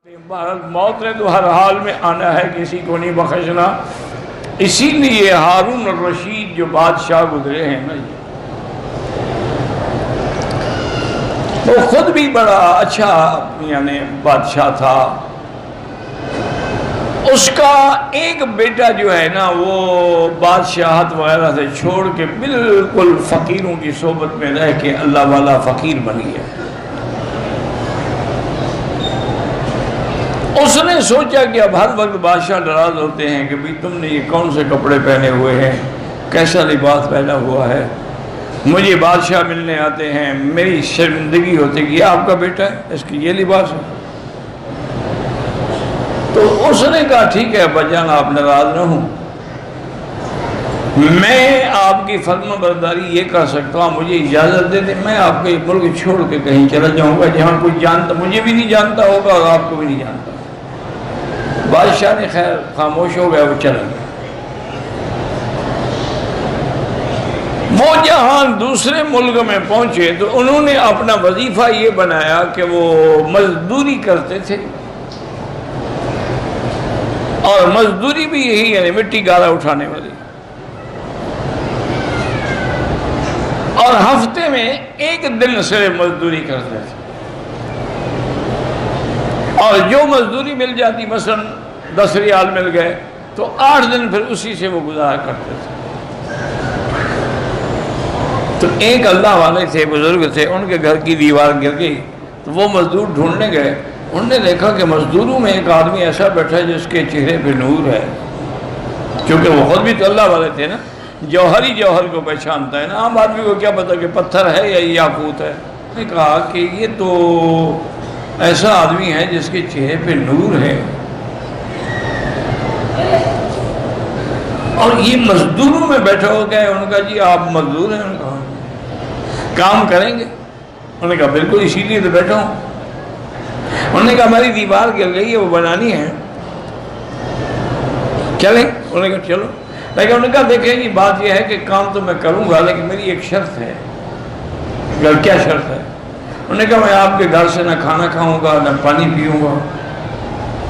موت نے تو ہر حال میں آنا ہے، کسی کو نہیں بخشنا۔ اسی لیے ہارون الرشید جو بادشاہ گزرے ہیں نا، وہ خود بھی بڑا اچھا یعنی بادشاہ تھا۔ اس کا ایک بیٹا جو ہے نا، وہ بادشاہت وغیرہ سے چھوڑ کے بالکل فقیروں کی صحبت میں رہ کے اللہ والا فقیر بن گیا۔ اس نے سوچا کہ اب ہر وقت بادشاہ ناراض ہوتے ہیں کہ بھی تم نے یہ کون سے کپڑے پہنے ہوئے ہیں، کیسا لباس پہنا ہوا ہے، مجھے بادشاہ ملنے آتے ہیں، میری شرمندگی ہوتی کہ یہ آپ کا بیٹا ہے، اس کی یہ لباس ہے۔ تو اس نے کہا ٹھیک ہے ابا آپ ناراض نہ ہوں، میں آپ کی فرما برداری یہ کر سکتا ہوں، مجھے اجازت دے دیں، میں آپ کو یہ ملک چھوڑ کے کہیں چلا جاؤں گا جہاں کوئی جانتا مجھے بھی نہیں جانتا ہوگا اور آپ کو بھی نہیں جانتا۔ بادشاہ نے خیر خاموش ہو گیا، وہ چلا گیا۔ وہ جہاں دوسرے ملک میں پہنچے تو انہوں نے اپنا وظیفہ یہ بنایا کہ وہ مزدوری کرتے تھے، اور مزدوری بھی یہی یعنی مٹی گالا اٹھانے والی، اور ہفتے میں ایک دن صرف مزدوری کرتے تھے، اور جو مزدوری مل جاتی مثلا 10 ریال مل گئے تو 8 دن پھر اسی سے وہ گزارا کرتے تھے۔ تو ایک اللہ والے تھے، بزرگ تھے، ان کے گھر کی دیوار گر گئی تو وہ مزدور ڈھونڈنے گئے، انہوں نے دیکھا کہ مزدوروں میں ایک آدمی ایسا بیٹھا ہے جس کے چہرے پہ نور ہے، کیونکہ وہ خود بھی تو اللہ والے تھے نا، جوہر ہی جوہر کو پہچانتا ہے نا، عام آدمی کو کیا پتا کہ پتھر ہے یا یاقوت ہے۔ انہوں نے کہا کہ یہ تو ایسا آدمی ہے جس کے چہرے پہ نور ہے، اور یہ مزدوروں میں بیٹھا ہو گیا ہے۔ انہوں نے کہا جی آپ مزدور ہیں؟ انہوں نے کہا کام کریں گے؟ انہوں نے کہا بالکل اسی لیے تو بیٹھا ہوں۔ انہوں نے کہا ہماری دیوار گر گئی ہے، وہ بنانی ہے، چلیں؟ انہوں نے کہا چلو، لیکن انہوں نے کہا دیکھیں جی بات یہ ہے کہ کام تو میں کروں گا لیکن میری ایک شرط ہے۔ کیا شرط ہے؟ انہوں نے کہا میں آپ کے گھر سے نہ کھانا کھاؤں گا نہ پانی پیوں گا،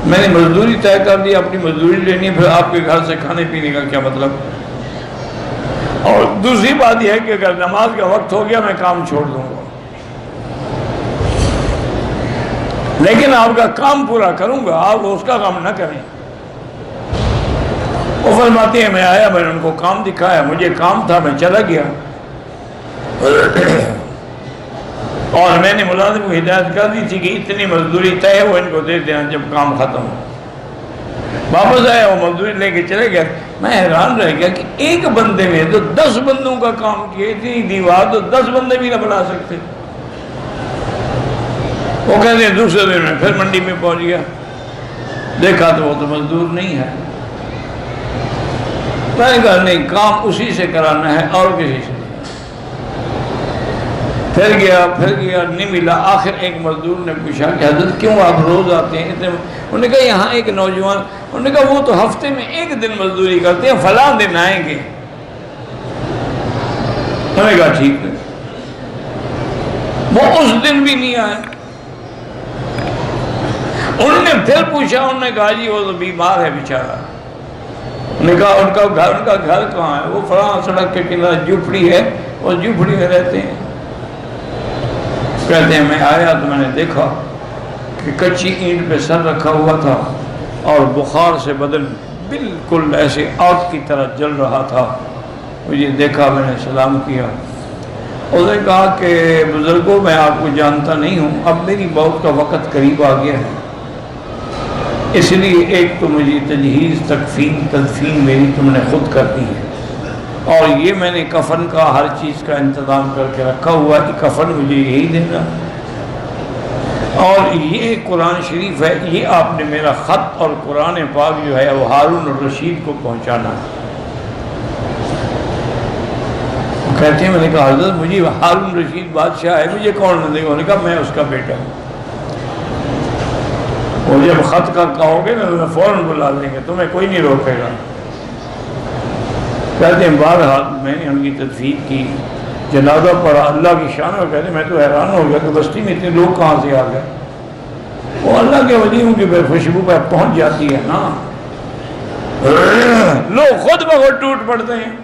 میں نے مزدوری طے کر دی، اپنی مزدوری لینی ہے، پھر آپ کے گھر سے کھانے پینے کا کیا مطلب؟ اور دوسری بات یہ ہے کہ اگر نماز کا وقت ہو گیا میں کام چھوڑ دوں گا، لیکن آپ کا کام پورا کروں گا، آپ اس کا کام نہ کریں۔ وہ فرماتے ہیں میں آیا، میں نے ان کو کام دکھایا، مجھے کام تھا، میں چلا گیا، اور میں نے ملازم کو ہدایت کر دی تھی کہ اتنی مزدوری طے ہے وہ ان کو دے دینا جب کام ختم ہو۔ واپس آیا، وہ مزدوری لے کے چلے گیا۔ میں حیران رہ گیا کہ ایک بندے میں تو 10 بندوں کا کام کیا، اتنی دیوار تو 10 بندے بھی نہ بنا سکتے۔ وہ کہتے ہیں دوسرے دن میں پھر منڈی میں پہنچ گیا، دیکھا تو وہ تو مزدور نہیں ہے۔ میں نے کہا نہیں، کام اسی سے کرانا ہے اور کسی سے۔ پھر گیا نہیں ملا، آخر ایک مزدور نے پوچھا کہ حضرت کیوں آپ روز آتے ہیں اتنے؟ انہوں نے کہا یہاں ایک نوجوان، انہوں نے کہا وہ تو ہفتے میں ایک دن مزدوری کرتے ہیں، فلاں دن آئیں گے۔ انہوں نے کہا ٹھیک ہے، وہ اس دن بھی نہیں آئے۔ انہوں نے پھر پوچھا، انہوں نے کہا جی وہ تو بیمار ہے بیچارہ۔ انہوں نے کہا ان کا گھر کہاں ہے؟ وہ فلاں سڑک کے کنارے جھوپڑی ہے، وہ جھوپڑی میں رہتے ہیں۔ کہتے ہیں میں آیا تو میں نے دیکھا کہ کچی اینٹ پہ سر رکھا ہوا تھا اور بخار سے بدن بالکل ایسے آگ کی طرح جل رہا تھا۔ مجھے دیکھا، میں نے سلام کیا۔ اس نے کہا کہ بزرگوں میں آپ کو جانتا نہیں ہوں، اب میری موت کا وقت قریب آ گیا ہے، اس لیے ایک تو مجھے تجہیز تدفین میری تم نے خود کر دی ہے، اور یہ میں نے کفن کا ہر چیز کا انتظام کر کے رکھا ہوا ہے کہ کفن مجھے یہی دینا، اور یہ قرآن شریف ہے، یہ آپ نے میرا خط اور قرآن پاک جو ہے وہ ہارون الرشید کو پہنچانا ہے۔ کہتے ہیں میں نے کہا حضرت مجھے ہارون رشید بادشاہ ہے، مجھے کون نہ دے گا؟ انہوں نے کہا میں اس کا بیٹا ہوں، وہ جب خط کا کہو گے نا تو فوراً بلا دیں گے، تمہیں کوئی نہیں روکے گا۔ کہتے ہیں بہرحال میں نے ان کی تدفین کی، جنازہ پڑھا، اللہ کی شان میں۔ کہتے ہیں میں تو حیران ہو گیا کہ بستی میں اتنے لوگ کہاں سے آ گئے۔ وہ اللہ کے ولیوں کی بے خوشبو پہ پہنچ جاتی ہے نا، لوگ خود بخود ٹوٹ پڑتے ہیں۔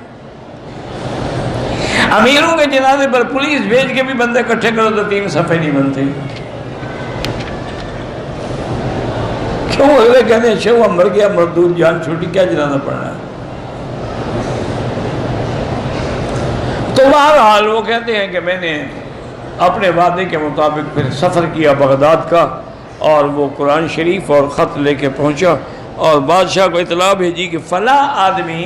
امیروں کے جنازے پر پولیس بھیج کے بھی بندے اکٹھے کرو تو 3 صفحے نہیں بنتے، کیوں؟ اگلے کہتے ہیں اچھا وہ مر گیا، مردود جان چھوٹی، کیا جنازہ پڑھنا ہے؟ تو بہرحال وہ کہتے ہیں کہ میں نے اپنے وعدے کے مطابق پھر سفر کیا بغداد کا، اور وہ قرآن شریف اور خط لے کے پہنچا، اور بادشاہ کو اطلاع بھیجی کہ فلاں آدمی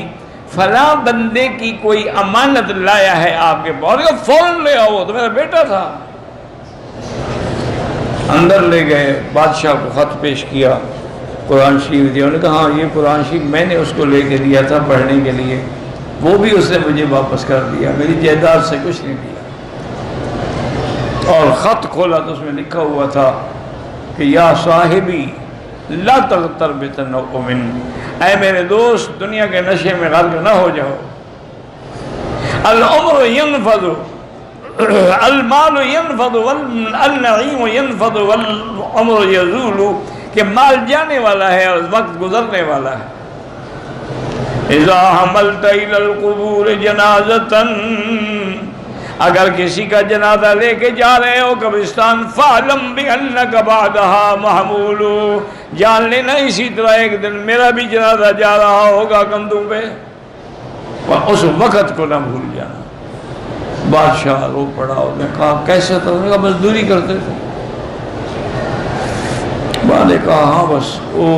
فلاں بندے کی کوئی امانت لایا ہے آپ کے پاس، فوراً لے آؤ، تو میرا بیٹا تھا۔ اندر لے گئے، بادشاہ کو خط پیش کیا، قرآن شریف دیا، انہوں نے کہا ہاں یہ قرآن شریف میں نے اس کو لے کے دیا تھا پڑھنے کے لیے، وہ بھی اس نے مجھے واپس کر دیا، میری جائیداد سے کچھ نہیں دیا۔ اور خط کھولا تو اس میں لکھا ہوا تھا کہ یا صاحبی لا تغتر بتنعم، اے میرے دوست دنیا کے نشے میں غرق نہ ہو جاؤ، العمر ينفض، المال ينفض والنعیم ينفض والعمر يزول، کہ مال جانے والا ہے اور وقت گزرنے والا ہے۔ اذا حملت الى القبور جنازۃ، اگر کسی کا جنازہ لے کے جا رہے ہو قبرستان، فَعْلَمْ بِأَنَّكَ بَعْدَهَا مَحْمُولُ، جان لینا اسی طرح ایک دن میرا بھی جنازہ جا رہا ہوگا کندھوں پہ، اور اس وقت کو نہ بھول جانا۔ بادشاہ رو پڑا، انہوں نے کہا کیسے تھا؟ انہوں نے کہا مزدوری کرتے تھے۔ بعد نے کہا ہاں بس وہ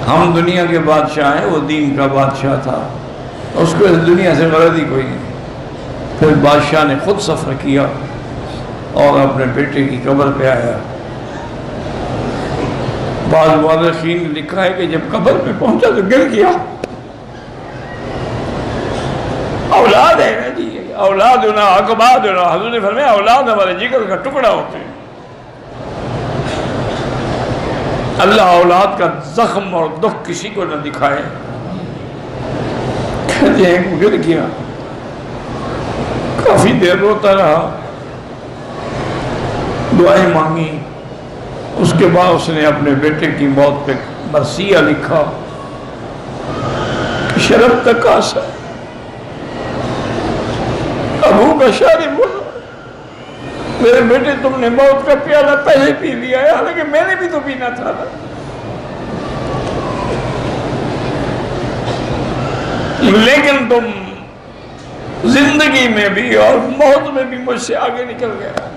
ہم دنیا کے بادشاہ ہیں، وہ دین کا بادشاہ تھا، اس کو اس دنیا سے غرض ہی کوئی نہیں۔ پھر بادشاہ نے خود سفر کیا اور اپنے بیٹے کی قبر پہ آیا۔ بعض مورخین نے لکھا ہے کہ جب قبر پہ پہنچا تو گر گیا۔ اولاد ہے نا جی، اولادنا اقبادنا، حضور نے فرمایا اولاد ہمارے جگر کا ٹکڑا ہوتے ہیں۔ اللہ اولاد کا زخم اور دکھ کسی کو نہ دکھائے۔ کہتے ہیں گر گیا، کافی دیر روتا رہا، دعائیں مانگی، اس کے بعد اس نے اپنے بیٹے کی موت پہ مرثیہ لکھا، شرب تکاسا ابو کا شارب، میرے بیٹے تم نے موت کا پیالہ پہلے پی لیا ہے، حالانکہ میں نے بھی تو پینا تھا نا۔ لیکن تم زندگی میں بھی اور موت میں بھی مجھ سے آگے نکل گیا۔